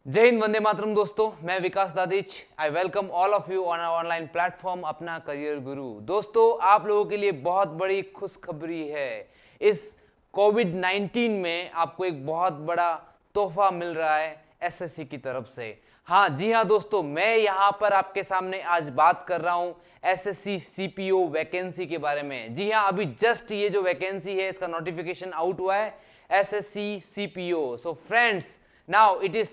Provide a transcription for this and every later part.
जय हिंद, वंदे मातरम दोस्तों। मैं Vikas Dadhich. I welcome all of you on our online platform Apna career Guru. दोस्तों, आप लोगों के लिए बहुत बड़ी खुशखबरी है। इस कोविड 19 में आपको एक बहुत बड़ा तोहफा मिल रहा है एसएससी की तरफ से। हाँ जी हाँ दोस्तों, मैं यहाँ पर आपके सामने आज बात कर रहा हूँ एसएससी सीपीओ वैकेंसी के बारे में। जी हाँ, अभी जस्ट ये जो वैकेंसी है इसका नोटिफिकेशन आउट हुआ है, SSC CPO. So friends, now it is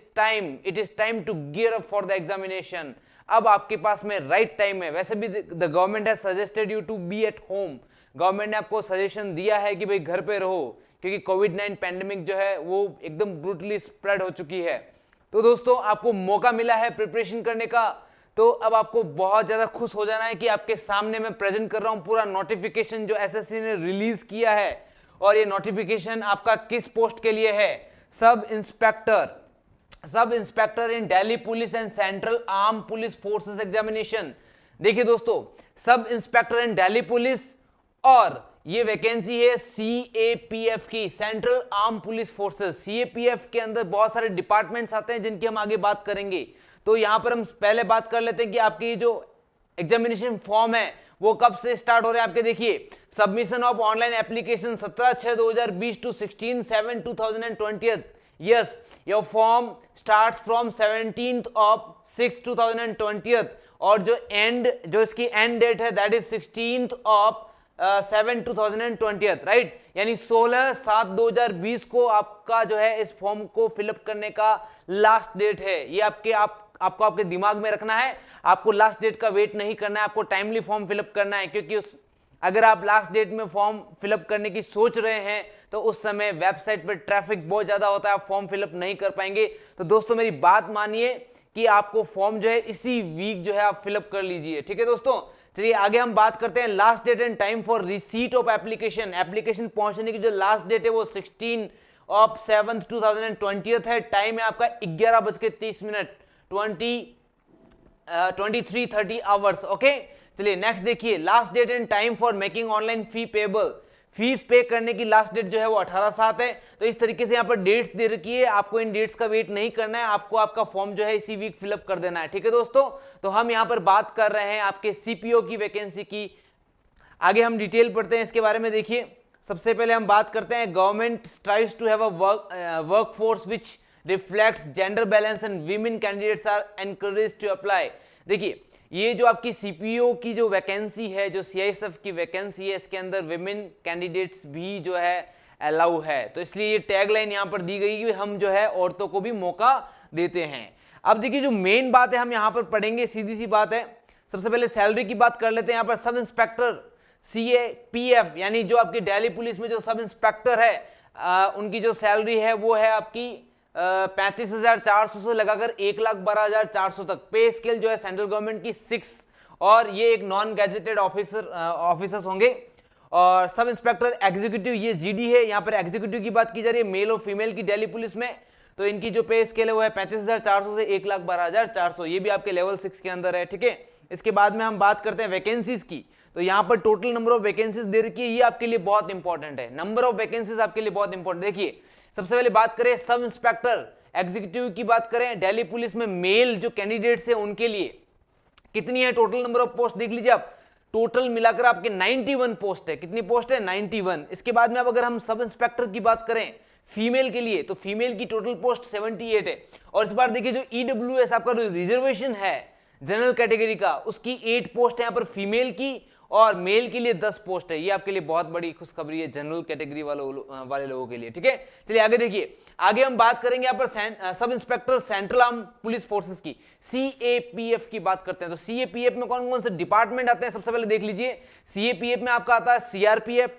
time to gear up for the examination. अब आपके पास में राइट टाइम है। वैसे भी the government has suggested you to be at home. Government ने आपको सजेशन दिया है कि भाई घर पे रहो, क्योंकि कोविड 19 पैंडेमिक जो है वो एकदम ब्रूटली स्प्रेड हो चुकी है। तो दोस्तों, आपको मौका मिला है प्रिपरेशन करने का। तो अब आपको बहुत ज्यादा खुश हो जाना है कि आपके सामने मैं प्रेजेंट कर रहा हूं पूरा नोटिफिकेशन जो एसएससी ने रिलीज किया है। और ये नोटिफिकेशन आपका किस पोस्ट के लिए है? Sub inspector in Delhi police and central arm police forces examination. देखिए दोस्तों, सब इंस्पेक्टर इन दिल्ली पुलिस, और ये वैकेंसी है सीएपीएफ की, central arm police forces. CAPF के अंदर बहुत सारे डिपार्टमेंट्स आते हैं जिनकी हम आगे बात करेंगे। तो यहां पर हम पहले बात कर लेते हैं कि आपकी जो एग्जामिनेशन फॉर्म है वो कब से स्टार्ट हो रहे हैं आपके। देखिए, submission of online application 17/6/2020 to 16/7/2020। Yes, your form starts from 17/6/2020 और जो इसकी एंड डेट है दैट इज 16/7/2020, राइट। यानी 16/7/2020 को आपका जो है इस फॉर्म को फिलअप करने का लास्ट डेट है। ये आपको आपके दिमाग में रखना है। आपको लास्ट डेट का वेट नहीं करना है, आपको टाइमली फॉर्म फिलअप करना है, क्योंकि अगर आप लास्ट डेट में फॉर्म फिलअप करने की सोच रहे हैं तो उस समय वेबसाइट पर ट्रैफिक बहुत ज्यादा होता है, आप फॉर्म फिलअप नहीं कर पाएंगे। तो दोस्तों, मेरी बात मानिए कि आपको फॉर्म जो है इसी वीक जो है आप फिलअप कर लीजिए, ठीक है दोस्तों। चलिए आगे हम बात करते हैं last date and time for receipt of application. Application पहुंचने की जो लास्ट डेट है वो 16/7/2020 है। टाइम है आपका 11:30, 23:30 आवर्स। ओके, चलिए नेक्स्ट देखिए, last date and time for making online fee payable. Fees पे करने की लास्ट डेट जो है वो 18/7 है। तो इस तरीके से यहाँ पर डेट्स दे रखी है, आपको इन डेट्स का वेट नहीं करना है, आपको आपका फॉर्म जो है इसी वीक फिलअप कर देना है, ठीक है दोस्तों। तो हम यहाँ पर बात कर रहे हैं आपके सीपीओ की वैकेंसी की। आगे हम डिटेल पढ़ते हैं इसके बारे में। देखिए, सबसे पहले हम बात करते हैं government strives to have a workforce which reflects gender balance and women candidates are encouraged to apply. देखिए, ये जो आपकी सीपीओ की जो वैकेंसी है, जो सीआईएसएफ की वैकेंसी है, इसके अंदर विमेन कैंडिडेट्स भी जो है अलाउ है। तो इसलिए ये टैगलाइन यहाँ पर दी गई कि हम जो है औरतों को भी मौका देते हैं। अब देखिए, जो मेन बात है हम यहाँ पर पढ़ेंगे, सीधी सी बात है। सबसे पहले सैलरी की बात कर लेते हैं। यहाँ पर सब इंस्पेक्टर सीएपीएफ यानी जो आपकी दिल्ली पुलिस में जो सब इंस्पेक्टर है उनकी जो सैलरी है वो है आपकी 35,400 से लगाकर 1,12,400 तक। पे स्केल जो है सेंट्रल गवर्नमेंट की 6, और ये एक नॉन गैजेटेड ऑफिसर्स होंगे। और सब इंस्पेक्टर एग्जीक्यूटिव ये जीडी है। यहाँ पर एग्जीक्यूटिव की बात की जा रही है, मेल और फीमेल की दिल्ली पुलिस में। तो इनकी जो पे स्केल है वो है 35,400 से 1,12,400। ये भी आपके लेवल 6 के अंदर है, ठीक है। इसके बाद में हम बात करते हैं वैकेंसीज की। तो यहाँ पर टोटल नंबर ऑफ वैकेंसीज दे रखी है, ये आपके लिए बहुत इंपॉर्टेंट है। नंबर ऑफ वैकेंसीज आपके लिए बहुत इंपॉर्टेंट। देखिए, सबसे पहले बात करें सब इंस्पेक्टर एग्जीक्यूटिव की बात करें, दिल्ली पुलिस में मेल जो कैंडिडेट्स हैं उनके लिए कितनी है टोटल नंबर ऑफ पोस्ट, देख लीजिए आप। टोटल मिलाकर आपके 91 पोस्ट है। कितनी पोस्ट है? 91। इसके बाद में अब अगर हम सब इंस्पेक्टर की बात करें फीमेल के लिए, तो फीमेल की टोटल पोस्ट 78 है। और इस बार देखिए, जो ईडब्ल्यूएस आपका रिजर्वेशन है जनरल कैटेगरी का, उसकी 8 पोस्ट है यहाँ पर फीमेल की, और मेल के लिए 10 पोस्ट है। ये आपके लिए बहुत बड़ी खुशखबरी है जनरल कैटेगरी वाले लोगों के लिए, ठीक है। चलिए आगे देखिए, आगे हम बात करेंगे यहाँ पर sub inspector central arm police forces की, सीएपीएफ की बात करते हैं। तो सीएपीएफ में कौन कौन से डिपार्टमेंट आते हैं, सबसे पहले देख लीजिए। सीएपीएफ में आपका आता है सीआरपीएफ,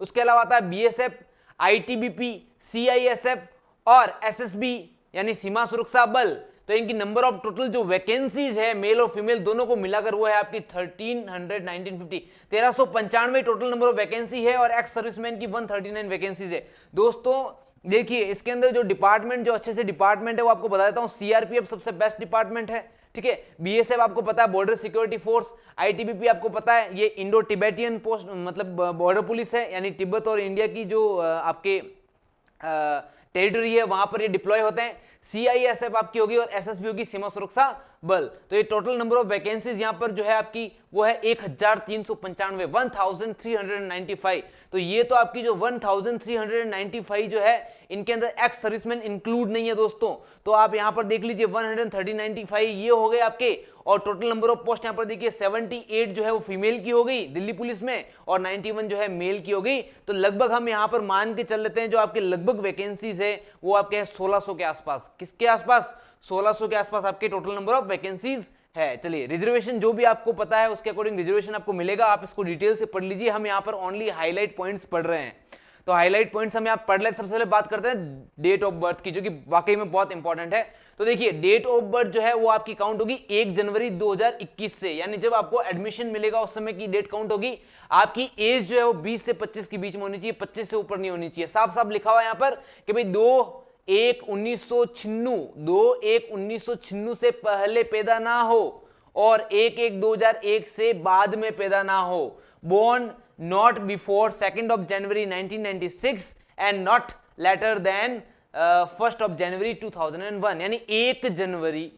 उसके अलावा आता है बीएसएफ, आईटीबीपी, सीआईएसएफ और एसएसबी यानी सीमा सुरक्षा बल। तो इनकी नंबर ऑफ टोटल जो वैकेंसीज है मेल और फीमेल दोनों को मिलाकर वो है आपकी 1395 टोटल नंबर ऑफ वैकेंसी है। और एक्स सर्विसमैन की 139 वैकेंसीज है। दोस्तों देखिए, इसके अंदर जो डिपार्टमेंट, जो अच्छे से डिपार्टमेंट है वो आपको बता देता हूं। सीआरपीएफ सबसे बेस्ट डिपार्टमेंट है, ठीक है। बीएसएफ आपको पता है बॉर्डर सिक्योरिटी फोर्स, आईटीबीपी आपको पता है ये इंडो टिबेटियन पोस्ट मतलब बॉर्डर पुलिस है, यानी तिब्बत और इंडिया की जो आपके टेरिटरी है वहां पर ये डिप्लॉय होते हैं। CISF आपकी होगी और SSB होगी सीमा सुरक्षा बल। तो ये टोटल नंबर ऑफ वैकेंसीज यहाँ पर जो है आपकी वो है 1395, 1395। तो ये तो आपकी जो 1395 जो है इनके अंदर एक्स सर्विसमैन इंक्लूड नहीं है दोस्तों। तो आप यहाँ पर देख लीजिए 195 ये हो गए आपके, और टोटल नंबर ऑफ पोस्ट यहाँ पर देखिए 78 जो है वो फीमेल की हो गई दिल्ली पुलिस में, और 91 जो है मेल की हो गई। तो लगभग हम यहाँ पर मान के चल लेते हैं जो आपके लगभग वैकेंसीज है वो आपके 1600 के आसपास। किसके आसपास? 1600 के आसपास आपके टोटल नंबर ऑफ वैकेंसीज है। चलिए रिजर्वेशन जो भी आपको पता है उसके अकॉर्डिंग रिजर्वेशन आपको मिलेगा, आप इसको डिटेल से पढ़ लीजिए। हम यहाँ पर ओनली हाईलाइट पॉइंट्स पढ़ रहे हैं, तो हाईलाइट पॉइंट्स हम यहाँ पढ़ लेते। सबसे पहले बात करते हैं डेट ऑफ बर्थ की, जो कि वाकई में बहुत इंपॉर्टेंट है। तो देखिए डेट ऑफ बर्थ जो है वो आपकी काउंट होगी 1 जनवरी 2021 से, यानी जब आपको एडमिशन मिलेगा उस समय की डेट काउंट होगी। आपकी एज जो है वो 20 से 25 के बीच में होनी चाहिए, 25 से ऊपर नहीं होनी चाहिए। साफ साफ लिखा हुआ है यहाँ पर कि भाई 2/1/1996 से पहले पैदा ना हो और 1/1/2001 से बाद में पैदा ना हो। Born not before 2nd of January 1996 and not later than 1st of January 2001, यानी 1 जनवरी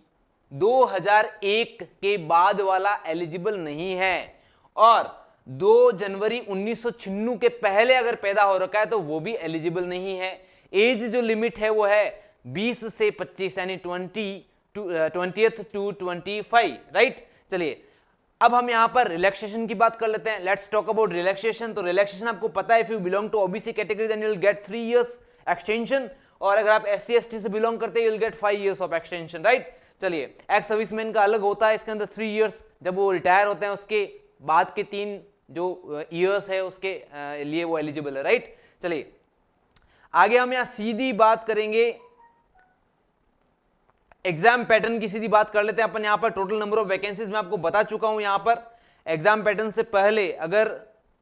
2001 के बाद वाला एलिजिबल नहीं है, और 2 जनवरी 1996 के पहले अगर पैदा हो रखा है तो वो भी एलिजिबल नहीं है। एज जो लिमिट है वो है 20 से 25, यानी 20th to 25, राइट। चलिए अब हम यहां पर रिलैक्सेशन की बात कर लेते हैं। Let's talk about relaxation. तो रिलैक्सेशन आपको पता है, if you belong to OBC category then you will get 3 years extension, और अगर आप SC ST से बिलोंग करते हैं you will get 5 years of extension, right. चलिए एक्स सर्विसमैन का अलग होता है, इसके अंदर 3 इयर्स, जब वो रिटायर होते हैं उसके बाद के 3 जो ईयर्स है उसके लिए वो एलिजिबल है, राइट। चलिए आगे हम यहां सीधी बात करेंगे एग्जाम पैटर्न की, सीधी बात कर लेते हैं अपन। यहां पर टोटल नंबर ऑफ वैकेंसीज मैं आपको बता चुका हूं। यहां पर एग्जाम पैटर्न से पहले अगर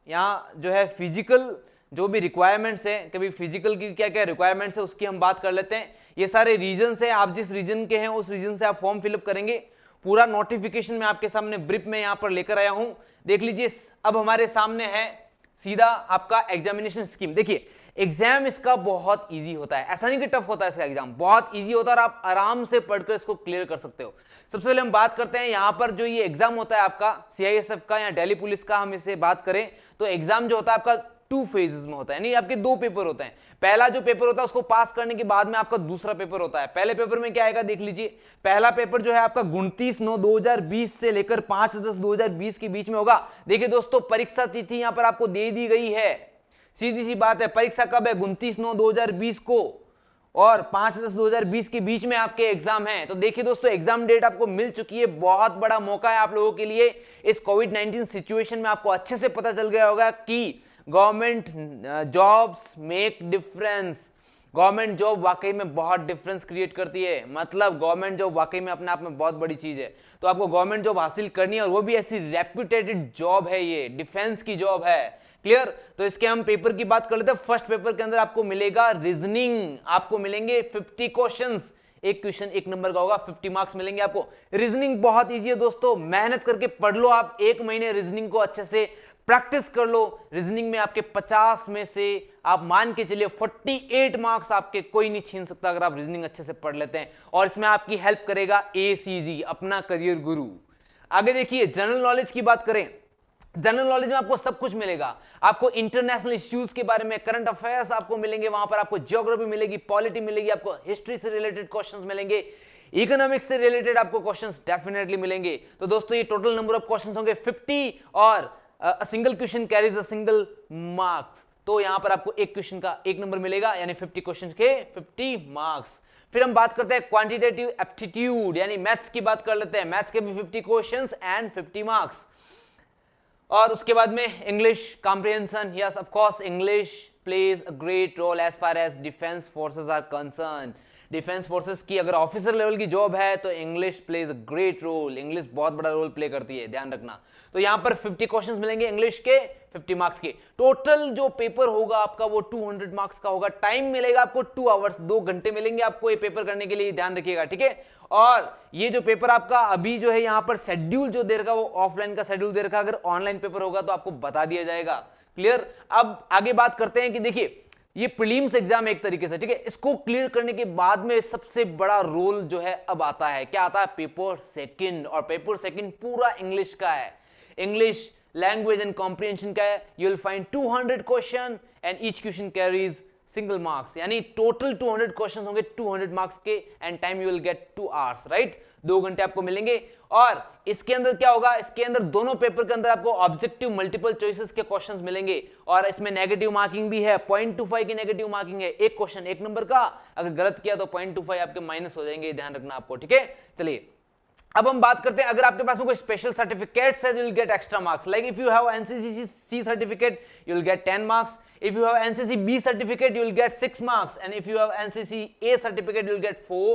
यहां जो है फिजिकल जो भी रिक्वायरमेंट्स है, कभी फिजिकल की क्या क्या रिक्वायरमेंट्स है उसकी हम बात कर लेते हैं। ये सारे रीजन है, आप जिस रीजन के हैं उस रीजन से आप फॉर्म फिलअप करेंगे। पूरा नोटिफिकेशन मैं आपके सामने ब्रीफ में यहां पर लेकर आया हूं, देख लीजिए। अब हमारे सामने है सीधा आपका एग्जामिनेशन स्कीम। देखिए एग्जाम इसका बहुत इजी होता है, ऐसा नहीं कि टफ होता है, इसका एग्जाम बहुत इजी होता है और आप आराम से पढ़कर इसको क्लियर कर सकते हो। सबसे पहले हम बात करते हैं यहां पर जो ये एग्जाम होता है आपका CISF का या दिल्ली पुलिस का, हम इसे बात करें तो एग्जाम जो होता है आपका 2 फेजेस में होता है, यानी आपके 2 पेपर होते हैं। पहला जो पेपर होता है उसको पास करने के बाद में आपका दूसरा पेपर होता है। पहले पेपर में क्या आएगा देख लीजिए। पहला पेपर जो है आपका 29/9/2020 से लेकर 5/10/2020 के बीच में होगा। देखिए दोस्तों परीक्षा तिथि यहां पर आपको दे दी गई है, सीधी सी बात है। परीक्षा कब है? 29/9/2020 को, और 5/10/2020 के बीच में आपके एग्जाम हैं। तो देखिए दोस्तों एग्जाम डेट आपको मिल चुकी है, बहुत बड़ा मौका है आप लोगों के लिए। इस कोविड-19 सिचुएशन में आपको अच्छे से पता चल गया होगा कि government jobs make difference. Government job वाकई में बहुत डिफरेंस क्रिएट करती है, मतलब गवर्नमेंट जॉब वाकई में अपने आप में बहुत बड़ी चीज है। तो आपको गवर्नमेंट जॉब हासिल करनी है, और वो भी ऐसी रेप्यूटेड जॉब है, ये डिफेंस की जॉब है। क्लियर? तो इसके हम पेपर की बात कर लेते हैं। फर्स्ट पेपर के अंदर आपको मिलेगा रीजनिंग, आपको मिलेंगे 50 क्वेश्चंस। एक क्वेश्चन 1 नंबर का होगा, 50 मार्क्स मिलेंगे आपको। रीजनिंग बहुत इजी है दोस्तों, मेहनत करके पढ़ लो आप, 1 महीने रीजनिंग को अच्छे से प्रैक्टिस कर लो। रीजनिंग में आपके 50 में से आप मान के चलिए 48 मार्क्स आपके कोई नहीं छीन सकता अगर आप रीजनिंग अच्छे से पढ़ लेते हैं, और इसमें आपकी हेल्प करेगा ACG, अपना करियर गुरु। आगे देखिए जनरल नॉलेज की बात करें। जनरल नॉलेज में आपको सब कुछ मिलेगा, आपको इंटरनेशनल इश्यूज के बारे में, करंट अफेयर्स आपको मिलेंगे, वहां पर आपको ज्योग्राफी मिलेगी, पॉलिटी मिलेगी, आपको हिस्ट्री से रिलेटेड क्वेश्चंस मिलेंगे, इकोनॉमिक्स से रिलेटेड आपको क्वेश्चंस डेफिनेटली मिलेंगे। तो दोस्तों ये टोटल नंबर ऑफ क्वेश्चंस होंगे 50, और single question carries a single marks. तो यहां पर आपको एक क्वेश्चन का 1 नंबर मिलेगा, यानी 50 क्वेश्चन के 50 मार्क्स। फिर हम बात करते हैं क्वांटिटेटिव एप्टीट्यूड, यानी मैथ्स की बात कर लेते हैं। मैथ्स के भी 50 क्वेश्चंस एंड 50 मार्क्स। और उसके बाद में English comprehension, yes of course English plays a great role as far as defence forces are concern. Defence forces की अगर ऑफिसर लेवल की जॉब है तो English plays a great role, English बहुत बड़ा रोल प्ले करती है, ध्यान रखना। तो यहां पर 50 क्वेश्चंस मिलेंगे इंग्लिश के, 50 मार्क्स के। टोटल जो पेपर होगा आपका वो 200 मार्क्स का होगा। टाइम मिलेगा आपको 2 आवर्स, 2 घंटे मिलेंगे आपको ये पेपर करने के लिए, ध्यान रखिएगा, ठीक है। और ये जो पेपर आपका अभी जो है यहां पर शेड्यूल जो दे रखा वो ऑफलाइन का शेड्यूल दे रखा, अगर ऑनलाइन पेपर होगा तो आपको बता दिया जाएगा। क्लियर? अब आगे बात करते हैं कि देखिए ये प्रीलिम्स एग्जाम एक तरीके से, ठीक है। इसको क्लियर करने के बाद में सबसे बड़ा रोल जो है अब आता है, क्या आता है, पेपर सेकंड। और पेपर सेकंड पूरा इंग्लिश का है, इंग्लिश लैंग्वेज एंड कॉम्प्रिहेंशन का है। You will find 200 question and each question carries single marks, यानी टोटल 200 क्वेश्चन होंगे 200 मार्क्स के, and time you will gate 2 hours, right. 2 घंटे आपको मिलेंगे। और इसके अंदर क्या होगा, इसके अंदर दोनों पेपर के अंदर आपको ऑब्जेक्टिव मल्टीपल चॉइसेस के क्वेश्चंस मिलेंगे, और इसमें नेगेटिव मार्किंग भी है, 0.25 की नेगेटिव मार्किंग है। एक क्वेश्चन 1 नंबर का, अगर गलत किया तो 0.25 आपके माइनस हो जाएंगे, ध्यान रखना आपको, ठीक है। चलिए अब हम बात करते हैं, अगर आपके पास में कोई स्पेशल सर्टिफिकेट्स है, you will get extra marks. Like if you have NCC C certificate, you will get 10 marks. If you have NCC B certificate, you will get 6 marks, and if you have NCC A certificate, you will get 4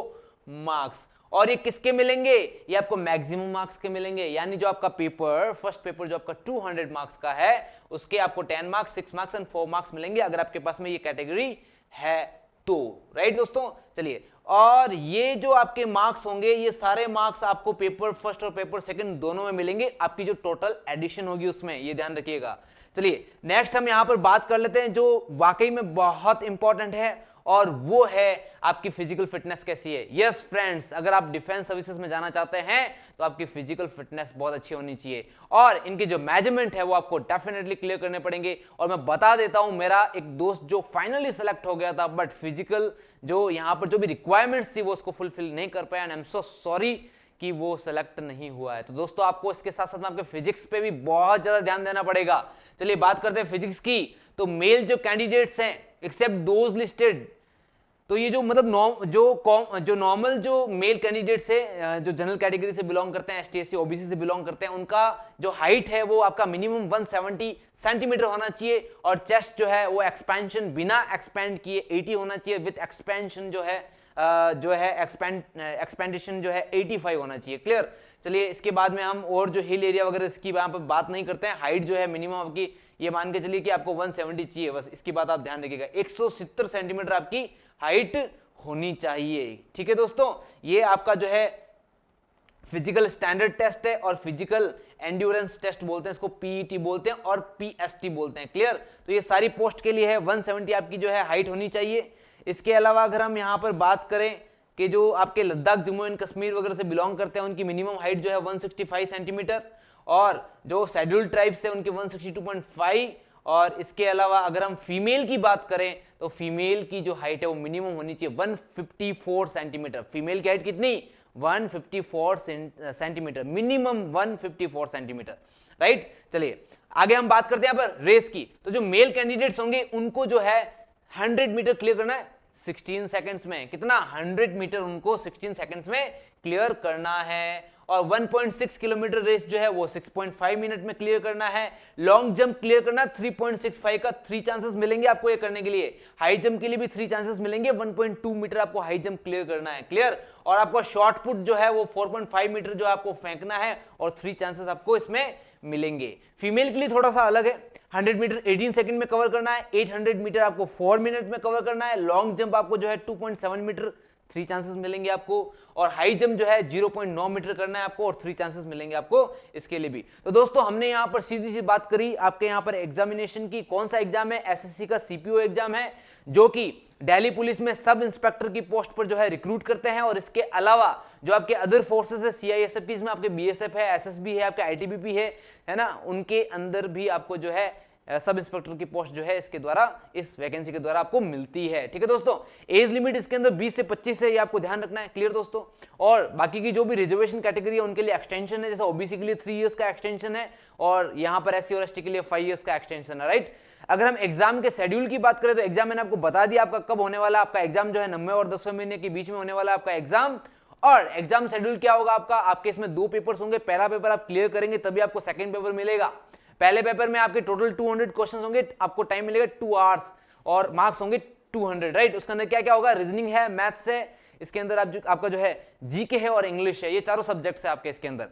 marks. और ये किसके मिलेंगे, ये आपको maximum marks के मिलेंगे, यानी जो आपका पेपर, फर्स्ट पेपर जो आपका 200 मार्क्स का है, उसके आपको 10 मार्क्स, 6 मार्क्स एंड 4 मार्क्स मिलेंगे, अगर आपके पास में ये कैटेगरी है तो, राइट दोस्तों। चलिए, और ये जो आपके मार्क्स होंगे, ये सारे मार्क्स आपको पेपर फर्स्ट और पेपर सेकंड दोनों में मिलेंगे, आपकी जो टोटल एडिशन होगी उसमें, ये ध्यान रखिएगा। चलिए नेक्स्ट हम यहां पर बात कर लेते हैं जो वाकई में बहुत इंपॉर्टेंट है, और वो है आपकी फिजिकल फिटनेस कैसी है। यस फ्रेंड्स, अगर आप डिफेंस सर्विसेज में जाना चाहते हैं तो आपकी फिजिकल फिटनेस बहुत अच्छी होनी चाहिए, और इनके जो मेजरमेंट है वो आपको डेफिनेटली क्लियर करने पड़ेंगे। और मैं बता देता हूं, मेरा एक दोस्त जो फाइनली सेलेक्ट हो गया था, बट फिजिकल जो यहां पर जो भी रिक्वायरमेंट्स थी वो उसको फुलफिल नहीं कर पाया, and I am so sorry कि वो सेलेक्ट नहीं हुआ है। तो दोस्तों आपको इसके साथ साथ आपके फिजिक्स पे भी बहुत ज्यादा ध्यान देना पड़ेगा। चलिए बात करते हैं फिजिक्स की। तो मेल जो कैंडिडेट्स हैं, एक्सेप्ट दोज लिस्टेड, तो ये जो मतलब जो नॉर्मल जो मेल कैंडिडेट्स है, जो जनरल कैटेगरी से बिलोंग करते हैं, एसटी एससी ओबीसी से बिलोंग करते हैं, उनका जो हाइट है वो आपका मिनिमम 170 सेंटीमीटर होना चाहिए, और चेस्ट जो है वो एक्सपेंशन बिना एक्सपेंड किए 80 होना चाहिए, विथ एक्सपेंशन जो है एक्सपेंडेशन जो है 85 होना चाहिए। क्लियर। चलिए इसके बाद में हम और जो हिल एरिया वगैरह इसकी यहाँ पर बात नहीं करते हैं। हाइट जो है मिनिमम आपकी ये मान के चलिए कि आपको 170 चाहिए, बस इसकी बात आप ध्यान रखिएगा। 170 सेंटीमीटर आपकी हाइट होनी चाहिए, ठीक है दोस्तों। ये आपका जो है फिजिकल स्टैंडर्ड टेस्ट है, और फिजिकल एंड्योरेंस टेस्ट बोलते हैं इसको, पीईटी बोलते हैं और पीएसटी बोलते हैं। क्लियर। तो ये सारी पोस्ट के लिए है, 170 आपकी जो है हाइट होनी चाहिए। इसके अलावा अगर हम यहाँ पर बात करें कि जो आपके लद्दाख जम्मू एंड कश्मीर वगैरह से बिलोंग करते हैं, उनकी मिनिमम हाइट जो है 165 सेंटीमीटर, और जो शेड्यूल्ड ट्राइब्स है उनकी 162.5। और इसके अलावा अगर हम फीमेल की बात करें तो फीमेल की जो हाइट है वो मिनिमम होनी चाहिए 154 सेंटीमीटर। फीमेल की हाइट कितनी, 154 सेंटीमीटर, मिनिमम 154 सेंटीमीटर, राइट। चलिए आगे हम बात करते हैं यहाँ पर रेस की। तो जो मेल कैंडिडेट्स होंगे उनको जो है 100 मीटर क्लियर करना है 16 सेकंड्स में। कितना, 100 मीटर उनको 16 सेकंड्स में क्लियर करना है। और 1.6 किलोमीटर रेस जो है वो 6.5 मिनट में क्लियर करना है। लॉन्ग जंप क्लियर करना 3.65 का 3 चांसेस मिलेंगे आपको ये करने के लिए। हाई जंप के लिए भी 3 चांसेस मिलेंगे, 1.2 मीटर आपको हाई जंप क्लियर करना है। क्लियर। और आपको शॉर्ट पुट जो है वो 4.5 मीटर जो आपको फेंकना है, और 3 चांसेस आपको इसमें मिलेंगे। फीमेल के लिए थोड़ा सा अलग है, 100 मीटर 18 सेकंड में कवर करना है, 800 मीटर आपको 4 मिनट में कवर करना है। लॉन्ग जंप आपको जो है 2.7 मीटर 3 चांसेस मिलेंगे आपको, और हाई जंप जो है 0.9 मीटर करना है आपको, और 3 चांसेस मिलेंगे आपको इसके लिए भी। तो दोस्तों हमने यहाँ पर सीधी सी बात करी आपके यहाँ पर एग्जामिनेशन की। कौन सा एग्जाम है, एसएससी का सीपीओ एग्जाम है, जो कि दिल्ली पुलिस में सब इंस्पेक्टर की पोस्ट पर जो है रिक्रूट करते हैं। और इसके अलावा जो आपके अदर फोर्सेस है, सीआईएसएफ में आपके बीएसएफ है, एसएसबी है, आपके आईटीबीपी है ना, उनके अंदर भी आपको जो है सब इंस्पेक्टर की पोस्ट जो है इसके द्वारा, इस वैकेंसी के द्वारा आपको मिलती है। ठीक है दोस्तों। एज लिमिट इसके अंदर 20 से 25 है, ये आपको ध्यान रखना है। क्लियर दोस्तों। और बाकी की जो भी रिजर्वेशन कैटेगरी है उनके लिए एक्सटेंशन है, जैसे ओबीसी के लिए 3 इयर्स का एक्सटेंशन है, और यहाँ पर एससी और एसटी के लिए 5 इयर्स का एक्सटेंशन है, राइट। अगर हम एग्जाम के शेड्यूल की बात करें तो एग्जाम मैंने आपको बता दिया आपका कब होने वाला। आपका एग्जाम जो है 9वें और 10वें महीने के बीच में होने वाला आपका एग्जाम। और एग्जाम शेड्यूल क्या होगा आपका, आपके इसमें 2 पेपर्स होंगे। पहला पेपर आप क्लियर करेंगे तभी आपको सेकंड पेपर मिलेगा। पहले पेपर में आपके टोटल 200 क्वेश्चंस होंगे, आपको टाइम मिलेगा 2 आवर्स, और मार्क्स होंगे 200, राइट। उसके अंदर क्या क्या होगा, रीजनिंग है, मैथ्स है, इसके अंदर आपका जो है जीके है और इंग्लिश है। ये चारों सब्जेक्ट्स है आपके इसके अंदर।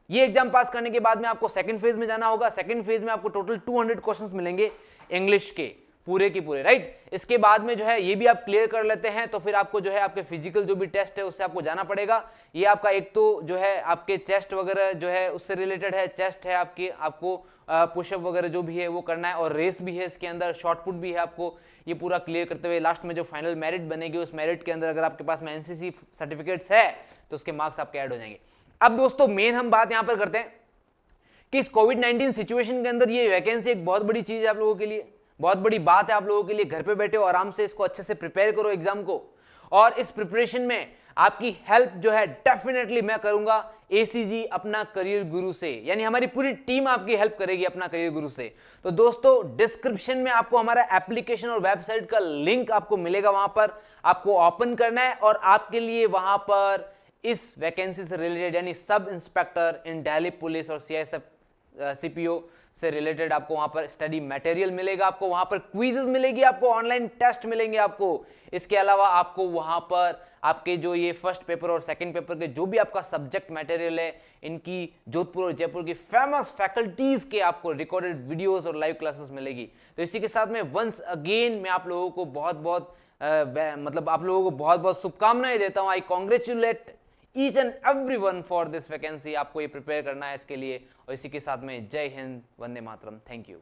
ये एग्जाम पास करने के बाद में आपको सेकंड फेज में जाना होगा। सेकंड फेज में आपको टोटल 200 क्वेश्चंस मिलेंगे इंग्लिश के पूरे के पूरे, राइट। इसके बाद में जो है ये भी आप क्लियर कर लेते हैं तो फिर आपको जो है आपके फिजिकल जो भी टेस्ट है उससे आपको जाना पड़ेगा। ये आपका एक तो जो है आपके चेस्ट वगैरह जो है उससे रिलेटेड है, चेस्ट है आपकी, आपको पुशअप वगैरह जो भी है वो करना है, और रेस भी है इसके अंदर, शॉर्ट पुट भी है आपको। ये पूरा क्लियर करते हुए लास्ट में जो फाइनल मेरिट बनेगी उस मेरिट के अंदर अगर आपके पास में एनसीसी सर्टिफिकेट्स है तो उसके मार्क्स आपके ऐड हो जाएंगे। अब दोस्तों मेन हम बात यहां पर करते हैं कि इस कोविड-19 सिचुएशन के अंदर ये वैकेंसी एक बहुत बड़ी चीज है आप लोगों के लिए, बहुत बड़ी बात है आप लोगों के लिए। घर पे बैठे हो, आराम से इसको अच्छे से प्रिपेयर करो एग्जाम को, और इस प्रिपरेशन में आपकी हेल्प जो है डेफिनेटली मैं करूंगा एसीजी अपना करियर गुरु से, यानी हमारी पूरी टीम आपकी हेल्प करेगी अपना करियर गुरु से। तो दोस्तों डिस्क्रिप्शन में आपको हमारा एप्लीकेशन और वेबसाइट का लिंक आपको मिलेगा, वहां पर आपको ओपन करना है और आपके लिए वहां पर इस वैकेंसी से रिलेटेड यानी सब इंस्पेक्टर इन दिल्ली पुलिस और सीआईएसएफ सीपीओ से रिलेटेड आपको वहां पर स्टडी मटेरियल मिलेगा, आपको वहां पर क्विजेस मिलेगी, आपको ऑनलाइन टेस्ट मिलेंगे आपको। इसके अलावा आपको वहां पर आपके जो ये फर्स्ट पेपर और सेकंड पेपर के जो भी आपका सब्जेक्ट मटेरियल है, इनकी जोधपुर और जयपुर की फेमस फैकल्टीज के आपको रिकॉर्डेड वीडियोस और लाइव क्लासेस मिलेगी। तो इसी के साथ में वंस अगेन मैं आप लोगों को बहुत बहुत शुभकामनाएं देता हूं। I congratulate each and everyone for this vacancy. आपको ये प्रिपेयर करना है इसके लिए, और इसी के साथ में जय हिंद, वंदे मातरम, थैंक यू।